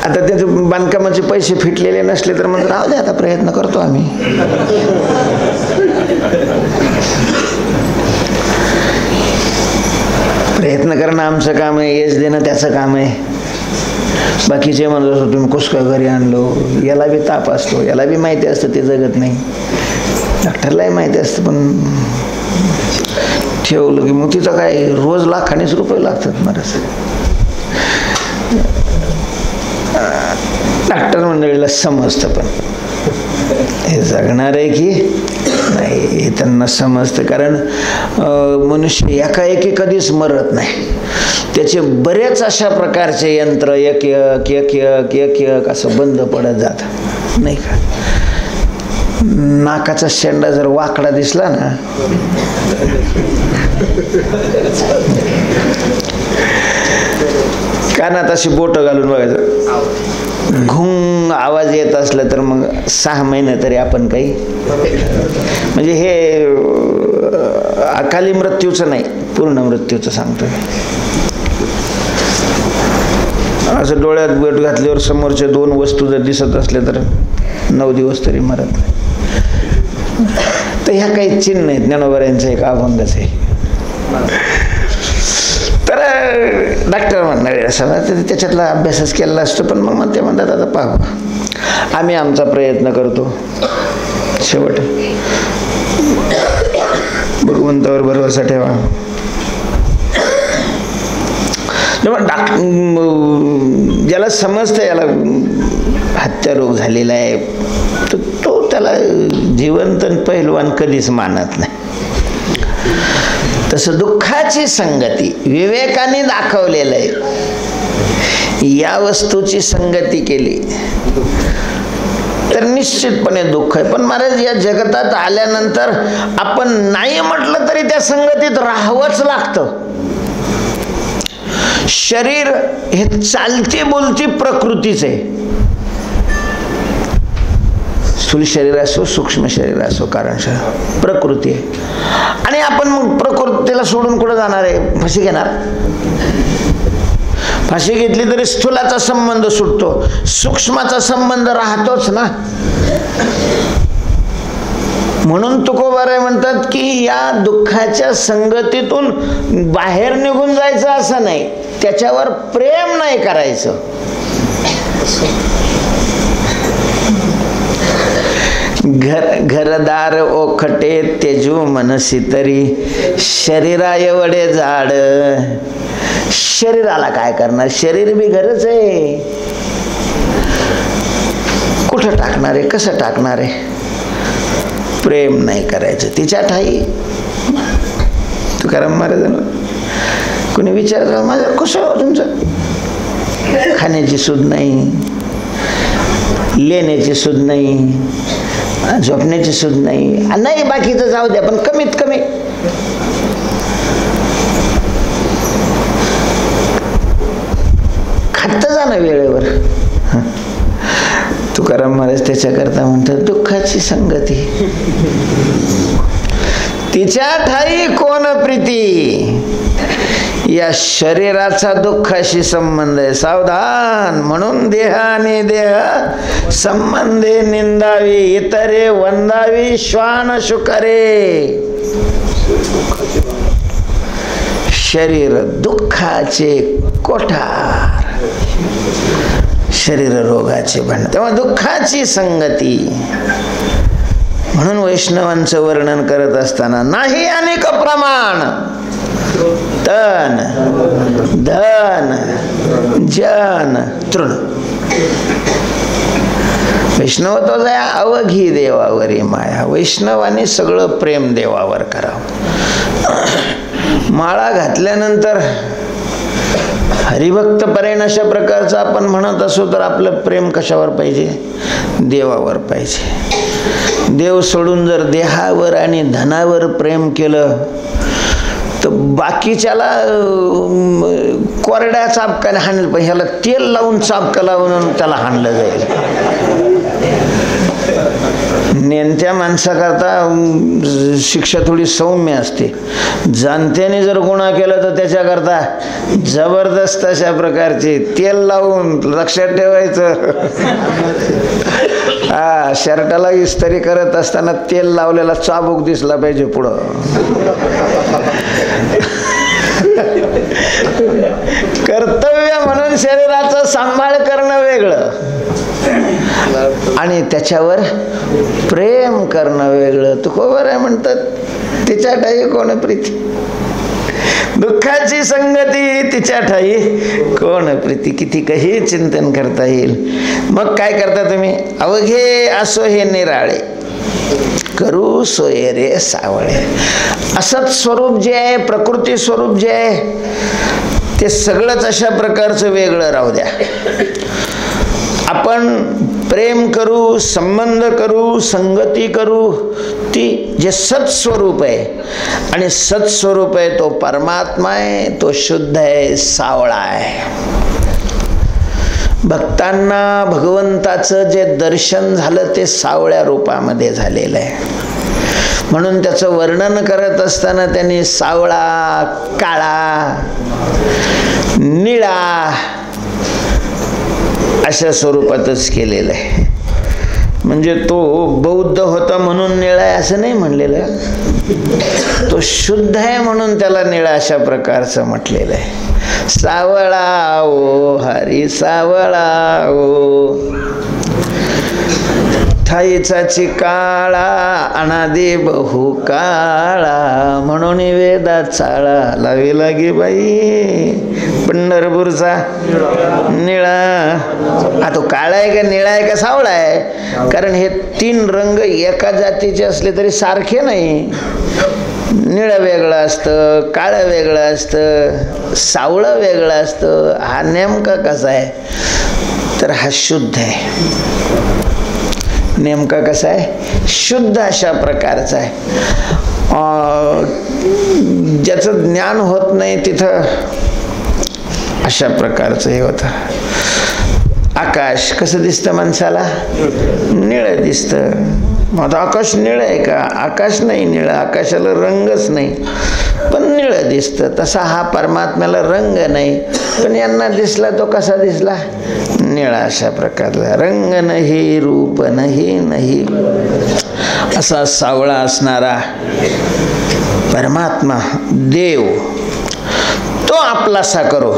Speaker 1: आता त्याचे बांधकामाचे पैसे फिटलेले नसले तर म्हणतात राहू दे आता प्रयत्न करतो आम्ही. प्रयत्न करणं आमचं काम आहे, यश देणं त्याचं काम आहे. बाकीचे म्हणत असतो तुम्ही कसं काय घरी आणलो, याला बी ताप असतो, याला बी माहिती असतं ते जगत नाही, डॉक्टरलाही माहिती असतं, पण ठेवलं की मग तिचं काय रोज लाखांनीच रुपये लागतात. महाराज डॉक्टर मंडळीला समजतं पण हे जगणार आहे की नाही हे त्यांना समजतं, कारण मनुष्य एकाएकी कधीच मरत नाही. त्याचे बरेच अशा प्रकारचे यंत्र एक एक एक एक एक एक असं बंद पडत जातं नाही का. नाकाचा शेंडा जर वाकडा दिसला ना कानात अशी बोटं घालून बघायचं, घुंग आवाज येत असला तर मग 6 महिने तरी आपण काही म्हणजे हे अकाली मृत्यूचं नाही, पूर्ण मृत्यूचं सांगतो. असं डोळ्यात बोट घातल्यावर समोरच्या 2 वस्तू जर दिसत असल्या तर 9 दिवस तरी मरत नाही. तर ह्या काही चिन्ह आहेत. ज्ञानोबा यांचा एक अभंगच आहे. तर डॉक्टर म्हणणार असं त्याच्यातला अभ्यासच केलेला असतो, पण मग ते म्हणतात आता पाहू आम्ही आमचा प्रयत्न करतो, शेवट भगवंतावर भरोसा ठेवा. ज्याला समजतं याला हत्या रोग झालेला आहे तर तो त्याला जिवंत पहिलवान कधीच मानत नाही. तसं दुःखाची संगती विवेकाने दाखवलेलं आहे. या वस्तूची संगती केली तर निश्चितपणे दुःख आहे. पण महाराज या जगतात आल्यानंतर आपण नाही म्हटलं तरी त्या संगतीत राहावंच लागतं. शरीर हे चालती बोलती प्रकृतीच आहे. स्थूल शरीर असो सूक्ष्म शरीर असो, कारण प्रकृती आहे. आणि आपण मग प्रकृतीला सोडून कुठं जाणार आहे? फाशी घेणार. फाशी घेतली तरी स्थूलाचा संबंध सुटतो, सूक्ष्माचा संबंध राहतोच ना. म्हणून तुकोबाराय म्हणतात की या दुःखाच्या संगतीतून बाहेर निघून जायचं असं नाही, त्याच्यावर प्रेम नाही करायचं. घरदार ओखटे तेजू मनसी तरी शरीरा एवढे जाड. शरीराला काय करणार? शरीर बी घरच आहे. कुठं टाकणार आहे? कसं टाकणार आहे? प्रेम नाही करायचं तिच्या ठाई. तुकाराम महाराजांना कोणी विचारलं माझं कसं तुमचं? खाण्याची सूद नाही, लेण्याची सूद नाही, झोपण्याची सूद नाही. नाही बाकीचं जाऊ द्या, पण कमीत कमी खात जा ना वेळेवर. तुकाराम महाराज त्याच्याकरता म्हणतात दुःखाची संगती तिच्या ठाई कोण प्रीती. या शरीराचा दुःखाशी संबंध आहे. सावधान. म्हणून देह आणि देह संबंधे निंदावी, इतरे वंदावी श्वान शुकरे. शरीर दुःखाचे कोठार, शरीर रोगाचे भांड. तेव्हा दुःखाची संगती म्हणून वैष्णवांचं वर्णन करत असताना नाही अनेक प्रमाण तन धन जन तृण. वैष्णव तो जाया अवघी देवावरी माया. वैष्णवाने सगळं प्रेम देवावर करावं. माळा घातल्यानंतर हरिभक्त परायण अशा प्रकारचं आपण म्हणत असू तर आपलं प्रेम कशावर पाहिजे? देवावर पाहिजे. देव सोडून जर देहावर आणि धनावर प्रेम केलं तर बाकीच्याला कोरड्या चाबकाने हाणलं, पण ह्याला तेल लावून चाबका लावून त्याला हाणलं जाईल. नेमत्या माणसाकरता शिक्षा थोडी सौम्य असते. जाणत्याने जर गुन्हा केला तर त्याच्याकरता जबरदस्त अशा प्रकारचे तेल लावून लक्षात ठेवायचं. हा, शर्टाला इस्त्री करत असताना तेल लावलेला चाबूक दिसला पाहिजे पुढं. कर्तव्य म्हणून शरीराचा सांभाळ करणं वेगळं आणि त्याच्यावर प्रेम करणं वेगळं. तुकोबर आहे म्हणतात, तिच्या ठाई कोण प्रीती, दुःखाची संगती तिच्या ठाई कोण प्रीती. किती काही चिंतन करता येईल. मग काय करता तुम्ही? अवघे असो हे निराळे, करू सोये रे सावळे. असत स्वरूप जे आहे, प्रकृती स्वरूप जे आहे, ते सगळंच अशा प्रकारचं वेगळं राहू द्या. आपण प्रेम करू, संबंध करू, संगती करू, ती जे सत्स्वरूप आहे. आणि सत्स्वरूप आहे तो परमात्मा आहे, तो शुद्ध आहे, सावळा आहे. भक्तांना भगवंताचं जे दर्शन झालं ते सावळ्या रूपामध्ये झालेलं आहे. म्हणून त्याचं वर्णन करत असताना त्यांनी सावळा, काळा, निळा अशा स्वरूपातच केलेलं आहे. म्हणजे तो बौद्ध होता म्हणून निळा आहे असं नाही म्हणलेलं. तो शुद्ध आहे म्हणून त्याला निळा अशा प्रकारचं म्हटलेलं आहे. सावळा ओ हरी सावळा ओ, ठाईचा चिकाळा अनादी बहु काळा, म्हणून वेदा चाळा लावी लागे बाई पंढरपूरचा निळा. हा तो काळा आहे का निळा आहे का सावळा आहे? कारण हे तीन रंग एका जातीचे असले तरी सारखे नाही. निळं वेगळं असतं, काळं वेगळं असतं, सावळं वेगळं असतं. हा नेमका कसा आहे? तर हा शुद्ध आहे. नेमका कसा आहे? शुद्ध अशा प्रकारचा आहे. ज्याचं ज्ञान होत नाही तिथं अशा प्रकारचं हे होतं. आकाश कसं दिसतं माणसाला? निळं दिसतं. मग आकाश निळं आहे का? आकाश नाही निळं, आकाशाला रंगच नाही, पण निळं दिसतं. तसा हा परमात्म्याला रंग नाही, पण यांना दिसला तो कसा दिसला? निळा अशा प्रकारचा. रंग नाही, रूप नाही, नाही असा सावळा असणारा परमात्मा देव तो आपलासा करो,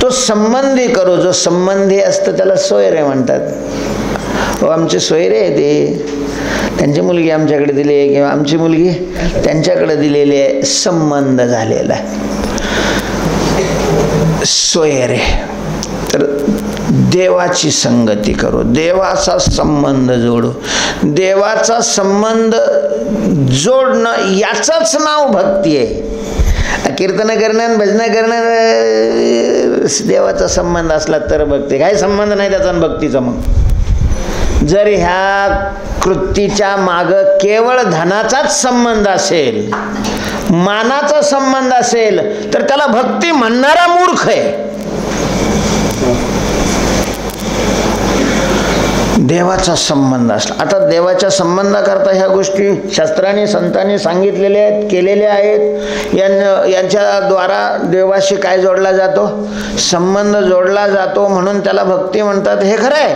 Speaker 1: तो संबंधी करो. जो संबंधी असतं त्याला सोयरे म्हणतात. हो, आमचे सोयरे आहे ते, त्यांची मुलगी आमच्याकडे दिली आहे किंवा आमची मुलगी त्यांच्याकडे दिलेली आहे, संबंध झालेला आहे, सोयरे. तर देवाची संगती करू, देवाचा संबंध जोडू. देवाचा संबंध जोडणं याचंच नाव भक्ती आहे. कीर्तन करणं, भजन करणं, देवाचा संबंध असला तर भक्ती. काही संबंध नाही त्याचा भक्तीचा. मग जर ह्या कृतीच्या माग केवळ धनाचाच संबंध असेल, मानाचा संबंध असेल, तर त्याला भक्ती म्हणणारा मूर्ख आहे. देवाचा संबंध असला. आता देवाच्या संबंधाकरता ह्या गोष्टी शास्त्राने संतांनी सांगितलेल्या आहेत, केलेल्या आहेत. यांच्या द्वारा देवाशी काय जोडला जातो? संबंध जोडला जातो, म्हणून त्याला भक्ती म्हणतात. हे खरं आहे.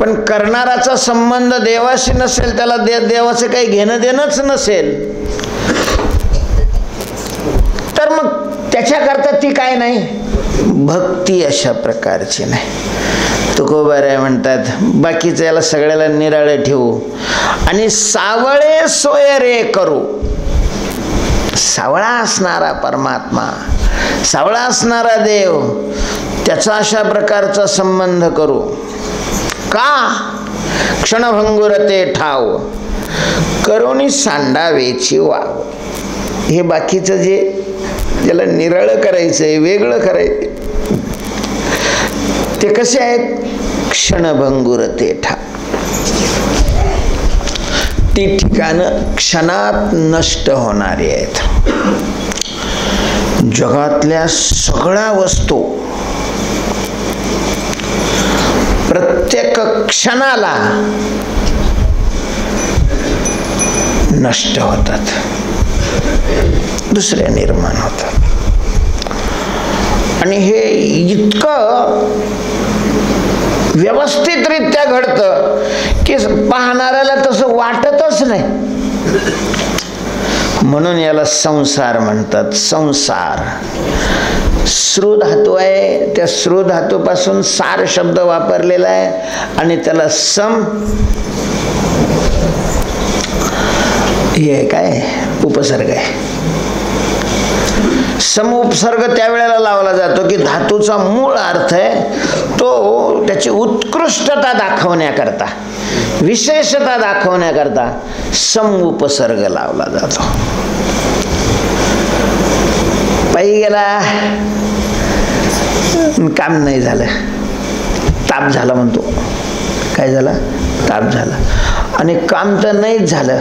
Speaker 1: पण करणाराचा संबंध देवाशी नसेल, त्याला देवाचे काही घेणं देणंच नसेल, तर मग त्याच्याकरता ती काय नाही? भक्ती अशा प्रकारची नाही. तुकोबाराय म्हणतात बाकीचं याला सगळ्याला निराळे ठेवू आणि सावळे सोय रे करू. सावळा असणारा परमात्मा, सावळा असणारा देव, त्याचा अशा प्रकारचा संबंध करू. का? क्षणभंगुर ते ठाव करोनी सांडावेची वाव. हे बाकीचं जे ज्याला निराळं करायचंय, वेगळं करायचं, ते कसे आहेत? क्षणभंगुर ते ठाव. ती ठिकाणं क्षणात नष्ट होणारी आहेत. जगातल्या सगळ्या वस्तू प्रत्येक क्षणाला नष्ट होतात, दुसऱ्या निर्माण होतात. आणि हे इतकं व्यवस्थितरित्या घडतं की पाहणाऱ्याला तसं वाटतच नाही. म्हणून याला संसार म्हणतात. संसार श्रु धातू आहे, त्या श्रु धातूपासून सार शब्द वापरलेला आहे आणि त्याला सम हे काय उपसर्ग आहे. समुपसर्ग त्यावेळेला लावला जातो की धातूचा मूळ अर्थ आहे तो त्याची उत्कृष्टता दाखवण्याकरता, विशेषता दाखवण्याकरता समुपसर्ग लावला जातो. पायी गेला, काम नाही झालं, ताप झाला म्हणतो. काय झाला? ताप झाला. आणि काम तर नाहीच झालं,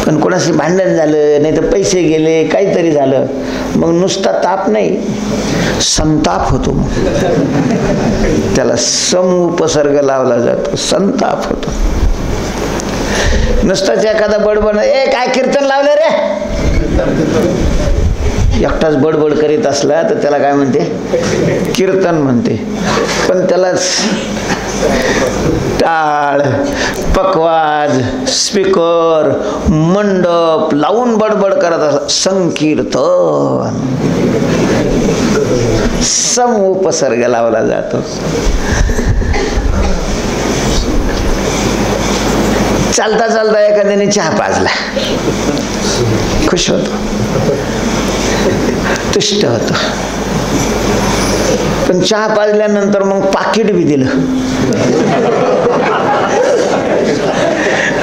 Speaker 1: पण कोणाशी भांडण झालं, नाही तर पैसे गेले, काहीतरी झालं, मग नुसता ताप नाही, संताप होतो. मग त्याला समुपसर्ग लावला जातो, संताप होतो. नुसताच एखादा बडबड, ए काय कीर्तन लावलं रे, एकटाच बडबड करीत असला तर त्याला काय म्हणते? कीर्तन म्हणते. पण त्यालाच टाळ, पकवाज, स्पीकर, मंडप लावून बडबड करत असला, संकीर्तन. समुपसर्ग लावला जातो. चालता चालता एखाद्याने चहा पाजला, खुश होतो, तुष्ट होतो. पण चहा पाजल्यानंतर मग पाकिट बी दिलं,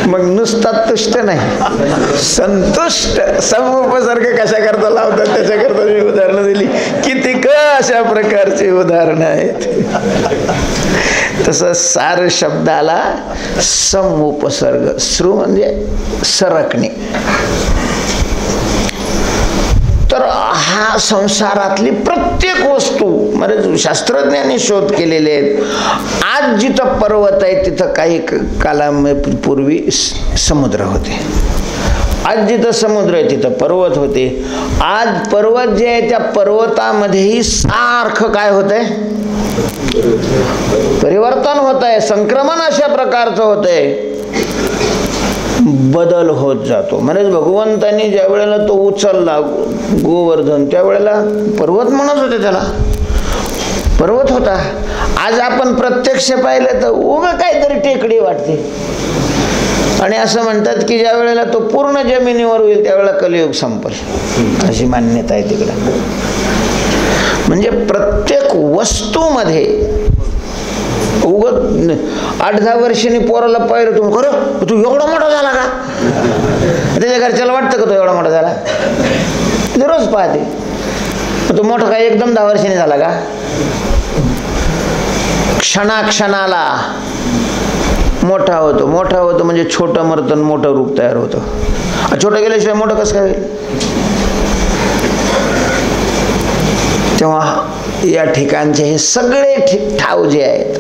Speaker 1: मग नुसता तुष्ट नाही, संतुष्ट. समुपसर्ग कशा करता लावतात त्याच्याकरता मी उदाहरणं दिली. किती अशा प्रकारची उदाहरणं आहेत. तसं सार शब्दाला समुपसर्ग, श्रु म्हणजे सरकणे. तर हा संसारातली प्रत्येक वस्तू म्हणजे शास्त्रज्ञांनी शोध केलेले आहेत. आज जिथं पर्वत आहे तिथं काही कालापूर्वी समुद्र होते. आज जिथं समुद्र आहे तिथं पर्वत होते. आज पर्वत जे आहे त्या पर्वतामध्येही सारखं काय होत आहे? परिवर्तन होत आहे, संक्रमण अशा प्रकारचं होत आहे, बदल होत जातो. म्हणजे भगवंतांनी ज्या वेळेला तो उचलला गोवर्धन त्यावेळेला पर्वत म्हणत होते, त्याला पर्वत होता. आज आपण प्रत्यक्ष पाहिलं तर उगा काहीतरी टेकडी वाटते. आणि असं म्हणतात की ज्या वेळेला तो पूर्ण जमिनीवर होईल त्यावेळेला कलियुग संपेल, अशी मान्यता आहे तिकडे. म्हणजे प्रत्येक वस्तूमध्ये उगत 8-10 वर्षांनी पोराला पाहिलं तू, खरं तू एवढा मोठा झाला का? त्याच्या घरच्याला वाटतं का तो एवढा मोठा झाला? रोज पाहते. तो मोठा काय एकदम 10 वर्षांनी झाला का? क्षणाक्षणाला मोठा होतो. मोठा होतो म्हणजे छोटं मरतं, मोठं रूप तयार होतं. छोटं गेल्याशिवाय मोठं कसं काय होईल? तेव्हा या ठिकाणचे हे सगळे ठाव जे आहेत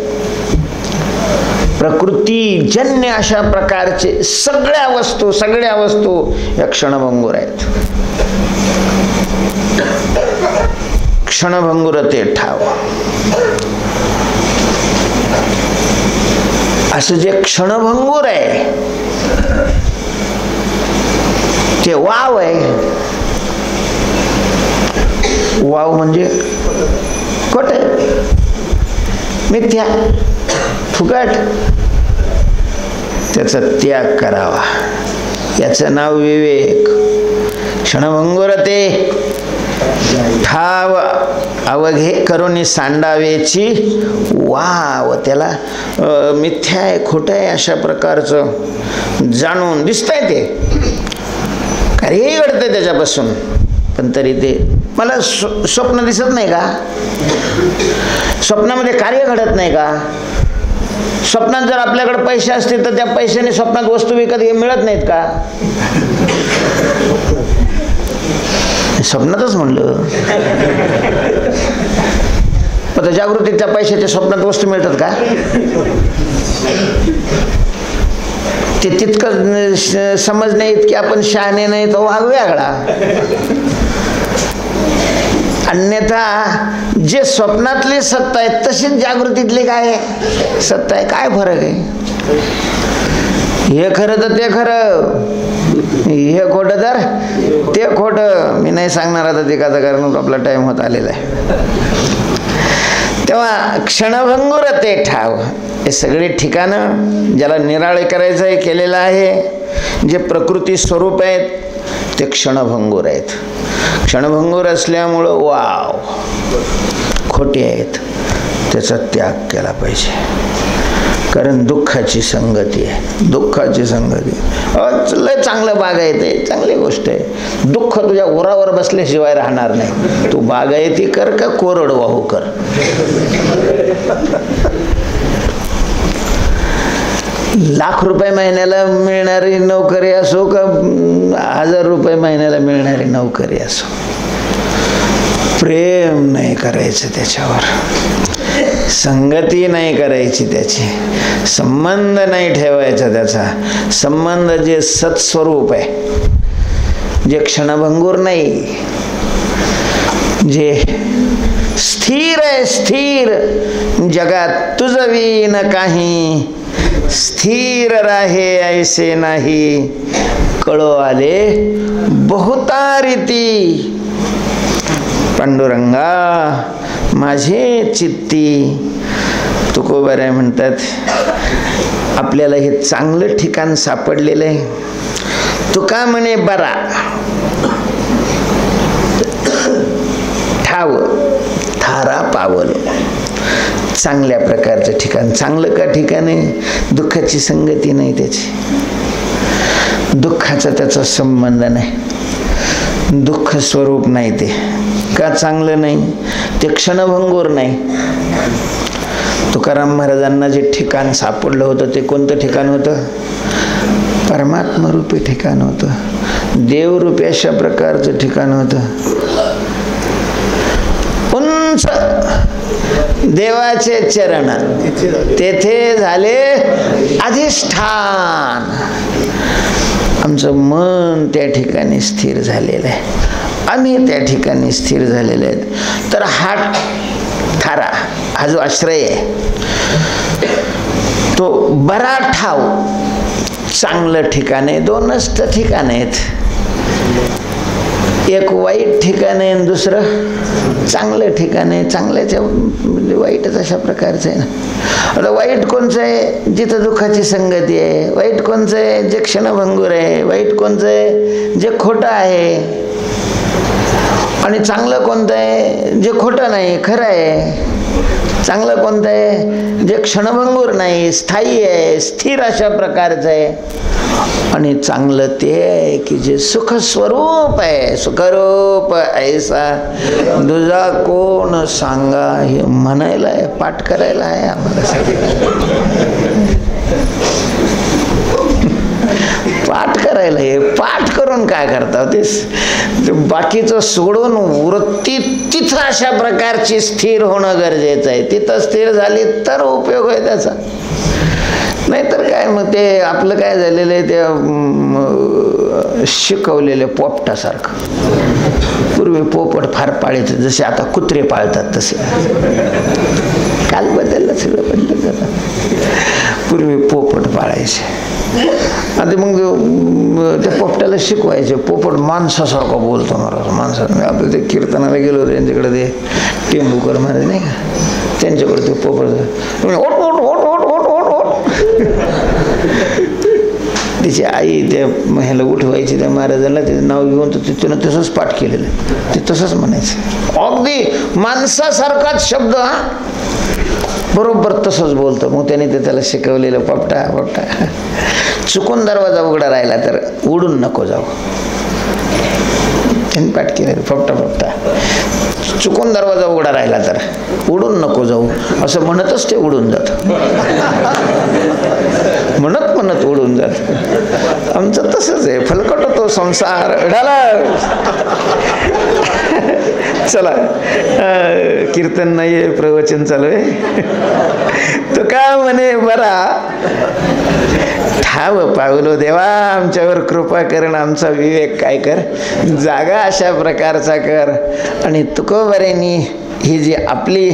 Speaker 1: प्रकृती जन्य अशा प्रकारचे सगळ्या वस्तू या क्षणभंगुर आहेत. क्षणभंगुर ते ठाव. असं जे क्षणभंगुर आहे ते वाव आहे. वाव म्हणजे खोटे. मिथ्या, फुकट, त्याचा त्याग करावा. याचं नाव विवेक. क्षणभंगुर ते ठाव अवघे करून सांडावेची वाव. त्याला मिथ्या आहे, खोटं आहे अशा प्रकारचं जाणून दिसतंय ते, काहीही घडतंय त्याच्यापासून, पण तरी ते मला स्वप्न दिसत नाही का? स्वप्नामध्ये कार्य घडत नाही का? स्वप्नात जर आपल्याकडे पैसे असतील तर त्या पैशाने स्वप्नात वस्तू विकत मिळत नाहीत का? स्वप्नातच म्हणलं. आता जागृतीत त्या पैशाच्या स्वप्नात वस्तू मिळतात का? ते तितकं समज नाही की आपण शहाणे नाही, तो वाघ वेगळा. अन्यथा जे स्वप्नातली सत्ता आहे तशीच जागृतीतली काय सत्ता आहे. काय फरक आहे? हे खरं तर ते खरं, हे खोटं तर ते खोटं. मी नाही सांगणार आता ते का, कारण आपला टाइम होत आलेला आहे. तेव्हा क्षणभंगुर ते ठाव, हे सगळे ठिकाणं ज्याला निराळे करायचं आहे केलेलं आहे. जे प्रकृती स्वरूप आहेत ते क्षणभंगुर आहेत. क्षणभंगुर असल्यामुळं वाव खोटे आहेत, त्याचा त्याग केला पाहिजे. कारण दुःखाची संगती आहे, दुःखाची संगती. लय चांगलं बागायत, चांगली गोष्ट आहे. दुःख तुझ्या उरावर बसल्याशिवाय राहणार नाही. तू बागायती कर का कोरडवाहू कर. लाख रुपये महिन्याला मिळणारी नोकरी असो का 1000 रुपये महिन्याला मिळणारी नोकरी असो, प्रेम नाही करायचं त्याच्यावर, संगती नाही करायची, त्याची संबंध नाही ठेवायचा. त्याचा संबंध जे सत्स्वरूप आहे, जे क्षणभंगुर नाही, जे स्थिर आहे, स्थिर जगात तुझ विन काही, स्थिर राहे ऐसे नाही, कळो आले बहुतारिती. पांडुरंगा माझे चित्ती. तुकोबाराय म्हणतात, आपल्याला हे चांगलं ठिकाण सापडलेलं आहे. तुका म्हणे बरा ठाव थारा पावलो. चांगल्या प्रकारचं ठिकाण. चांगलं का ठिकाण आहे? दुःखाची संगती नाही त्याची, दुःखाचा त्याचा संबंध नाही, दुःख स्वरूप नाही ते. का चांगलं नाही? ते क्षणभंगुर नाही. तुकाराम महाराजांना जे ठिकाण सापडलं होतं ते कोणतं ठिकाण होतं? परमात्मरूपी ठिकाण होतं, देवरूपी अशा प्रकारचं ठिकाण होतं. उंच देवाचे चरण, तेथे झाले अधिष्ठान. आमचं मन त्या ठिकाणी स्थिर झालेलं आहे, आम्ही त्या ठिकाणी स्थिर झालेले आहेत. तर हा थारा, हा जो आश्रय आहे तो बरा ठाव, चांगलं ठिकाण आहे. दोनच ठिकाण आहेत, एक वाईट ठिकाण आहे आणि दुसरं चांगलं ठिकाण आहे. चांगल्याच्या म्हणजे वाईटच अशा प्रकारचं आहे ना. आता वाईट कोणचं आहे? जिथं दुःखाची संगती आहे. वाईट कोणचं आहे? जे क्षणभंगुर आहे. वाईट कोणचं आहे? जे खोटं आहे. आणि चांगलं कोणतं आहे? जे खोटं नाही, खरं आहे. चांगलं कोणतं आहे? जे क्षणभंगुर नाही, स्थायी आहे, स्थिर अशा प्रकारचं आहे. आणि चांगलं ते आहे की जे सुखस्वरूप आहे, सुखरूप ऐसा दुजा कोण सांगा. हे म्हणायला आहे, पाठ करायला आहे आम्हाला. पाठ करायला आहे. पाठ करून काय करता ते बाकीचं सोडून वृत्ती तिथं अशा प्रकारची स्थिर होणं गरजेचं आहे. तिथं स्थिर झाली तर उपयोग आहे त्याचा. नाहीतर काय मग ते आपलं काय झालेलं आहे, त्या शिकवलेले पोपटासारखं. पूर्वी पोपट फार पाळायचे, जसे आता कुत्रे पाळतात तसे. काल बदललं, सगळं बदललं जातं. पूर्वी पोपट पाळायचे. आता मग त्या पोपटाला शिकवायचे. पोपट माणसासारखं बोलतो महाराज, माणसाने. आपलं ते कीर्तनाला गेलो होतो त्यांच्याकडे, ते टेंबूकर महाराज नाही का, त्यांच्याकडे ते पोपळ ओट ओट ओट ओट ओट ओट ओट. तिची आई त्या ह्याला उठवायची त्या महाराजांना त्याचं नाव घेऊन तर तिथून तसंच पाठ केलेलं, ते तसंच म्हणायचं अगदी माणसासारखाच शब्द. हा बरोबर तसंच बोलतं. मग त्याने ते त्याला शिकवलेलं पोपटा पोपटा. चुकून दरवाजा उघडा राहिला तर उडून नको जाऊ, त्यांनी पाठ केलेलं पोपटा पोपटा. चुकून दरवाजा उघडा राहिला तर उडून नको जाऊ असं म्हणतच ते उडून जात, म्हणत म्हणत उडून जात. आमचं तसंच आहे, फलकट होतो संसार ढाला. चला कीर्तन नाही प्रवचन चालू आहे. तो का म्हणे बरा ठाव पावलो देवा आमच्यावर कृपा करण, आमचा विवेक काय कर, जागा अशा प्रकारचा कर. आणि तुकोबरेनी ही जी आपली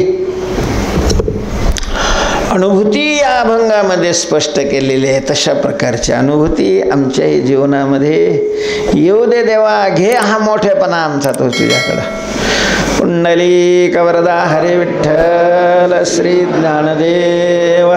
Speaker 1: अनुभूती या अभंगामध्ये स्पष्ट केलेली आहे तशा प्रकारची अनुभूती आमच्याही जीवनामध्ये येऊ दे देवा. घे हा मोठेपणा आमचा तो तुझ्याकडं. पुंडलिक वरदा हरे विठ्ठल श्री ज्ञानदेव.